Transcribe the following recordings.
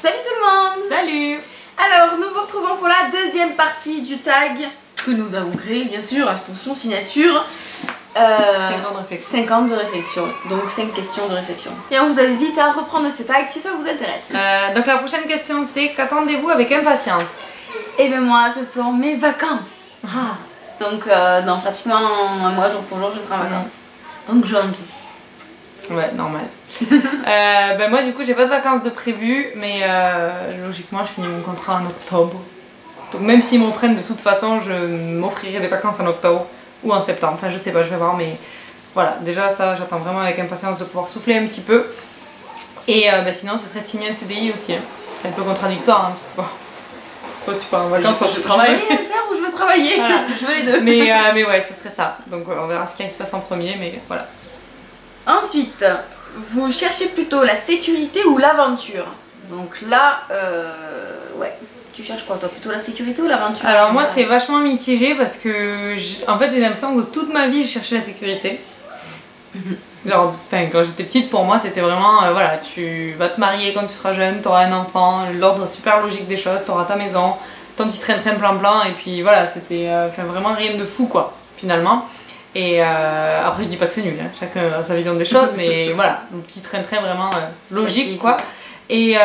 Salut tout le monde! Salut! Alors, nous vous retrouvons pour la deuxième partie du tag que nous avons créé, bien sûr, attention, signature. 5 ans de réflexion. 5 ans de réflexion, donc 5 questions de réflexion. Et on vous invite à reprendre ce tag si ça vous intéresse. Donc la prochaine question c'est, qu'attendez-vous avec impatience? Et bien moi, ce sont mes vacances. Donc dans pratiquement un mois, jour pour jour, je serai en vacances. Donc j'ai envie. Ouais, normal. Ben moi du coup j'ai pas de vacances de prévu, mais logiquement je finis mon contrat en octobre. Donc même s'ils m'en prennent de toute façon, je m'offrirai des vacances en octobre ou en septembre. Enfin je sais pas, je vais voir, mais voilà. Déjà ça, j'attends vraiment avec impatience de pouvoir souffler un petit peu. Et ben, sinon ce serait de signer un CDI aussi. Hein. C'est un peu contradictoire, hein, parce que bon, soit tu pars en vacances, soit tu travailles. Je veux rien faire ou je veux travailler. Voilà. Je veux les deux. Mais ouais, ce serait ça. Donc on verra ce qui se passe en premier, mais voilà. Ensuite, vous cherchez plutôt la sécurité ou l'aventure? Donc là, ouais, tu cherches quoi toi? Plutôt la sécurité ou l'aventure? Alors moi c'est vachement mitigé parce que en fait j'ai l'impression que toute ma vie je cherchais la sécurité. Genre, quand j'étais petite, pour moi c'était vraiment, voilà, tu vas te marier quand tu seras jeune, tu auras un enfant, l'ordre super logique des choses, tu auras ta maison, ton petit train-train plan-plan, et puis voilà, c'était vraiment rien de fou quoi, finalement. Et après je dis pas que c'est nul, hein. Chacun a sa vision des choses, mais voilà, un petit train-train vraiment logique quoi. Et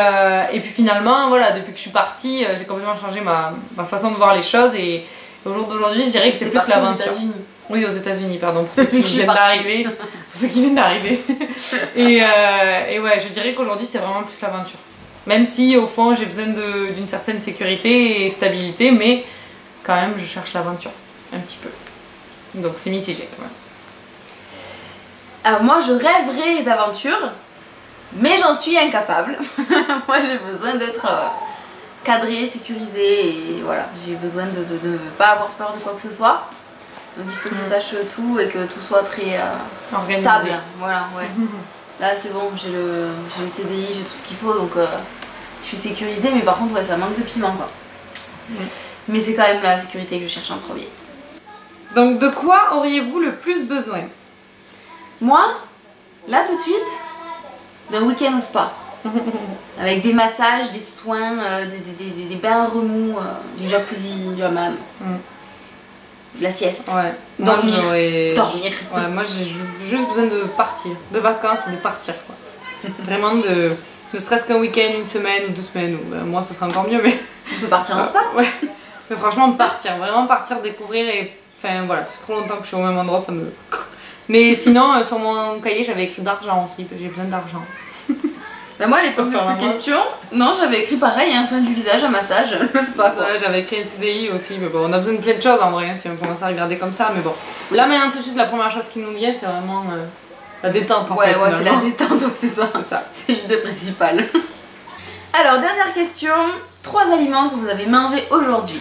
puis finalement, voilà, depuis que je suis partie, j'ai complètement changé ma façon de voir les choses, et au jour d'aujourd'hui je dirais que c'est plus l'aventure. Oui, aux États-Unis, pardon, pour ceux qui viennent d'arriver. Et ouais, je dirais qu'aujourd'hui c'est vraiment plus l'aventure. Même si au fond j'ai besoin d'une certaine sécurité et stabilité, mais quand même je cherche l'aventure, un petit peu. Donc c'est mitigé quand même. Alors moi je rêverais d'aventure, mais j'en suis incapable. Moi j'ai besoin d'être cadrée, sécurisée, et voilà, j'ai besoin de ne pas avoir peur de quoi que ce soit. Donc il faut que je sache tout et que tout soit très stable. Voilà, ouais. Là c'est bon, j'ai le CDI, j'ai tout ce qu'il faut, donc je suis sécurisée, mais par contre ouais, ça manque de piment quoi. Mais c'est quand même la sécurité que je cherche en premier. Donc de quoi auriez-vous le plus besoin? Moi, là tout de suite, d'un week-end au spa. Avec des massages, des soins, des bains remous, du jacuzzi, du hammam. De la sieste. Ouais. Dormir. Dormir. Ouais, moi j'ai juste besoin de partir, de vacances et de partir quoi. Vraiment ne serait-ce qu'un week-end, une semaine ou 2 semaines, ou moi ça serait encore mieux, mais... On peut partir en spa? Ouais. Mais franchement partir, vraiment partir, découvrir, et enfin voilà, ça fait trop longtemps que je suis au même endroit, ça me... Mais sinon sur mon cahier j'avais écrit d'argent aussi, que j'ai besoin d'argent. Bah moi à l'époque de cette question, non, j'avais écrit pareil, un soin du visage, un massage, le spa quoi. Ouais, j'avais écrit un CDI aussi, mais bon, on a besoin de plein de choses en vrai, hein, si on commence à regarder comme ça, mais bon. Là maintenant tout de suite, la première chose qui nous vient, c'est vraiment la détente en fait. Ouais, c'est la détente, c'est ça. C'est ça. C'est l'idée principale. Alors, dernière question, 3 aliments que vous avez mangés aujourd'hui.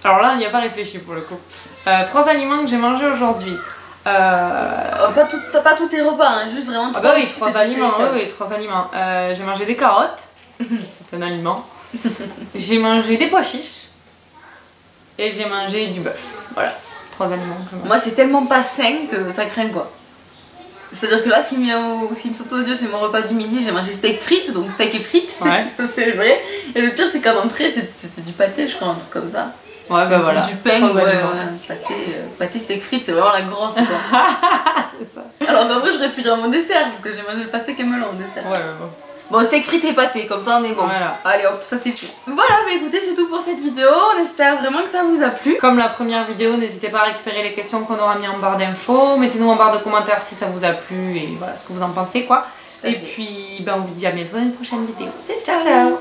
Alors là, il n'y a pas réfléchi pour le coup. 3 aliments que j'ai mangés aujourd'hui. Pas tous tes repas, hein, juste vraiment 3. Ah bah oui, 3 aliments, oui, 3 aliments. J'ai mangé des carottes, c'est un aliment. J'ai mangé des pois chiches. Et j'ai mangé du bœuf. Voilà, 3 aliments. Moi, c'est tellement pas sain que ça craint quoi. C'est-à-dire que là, ce qui me saute aux yeux, c'est mon repas du midi. J'ai mangé steak frites, donc steak et frites. Ouais. Ça, c'est vrai. Et le pire, c'est qu'en entrée, c'était du pâté, je crois, un truc comme ça. Ouais, bah voilà. Du pain, pâté, steak frites, c'est vraiment la grosse quoi. C'est ça. Alors qu'en vrai, j'aurais pu dire mon dessert, parce que j'ai mangé le pâté et melon au dessert. Ouais, bon. Bon, steak frites et pâté, comme ça on est bon. Voilà. Allez hop, ça c'est fait. Voilà, bah écoutez, c'est tout pour cette vidéo. On espère vraiment que ça vous a plu. Comme la première vidéo, n'hésitez pas à récupérer les questions qu'on aura mis en barre d'infos. Mettez-nous en barre de commentaires si ça vous a plu et voilà ce que vous en pensez quoi. Et puis, ben, on vous dit à bientôt dans une prochaine vidéo. Ciao, ciao.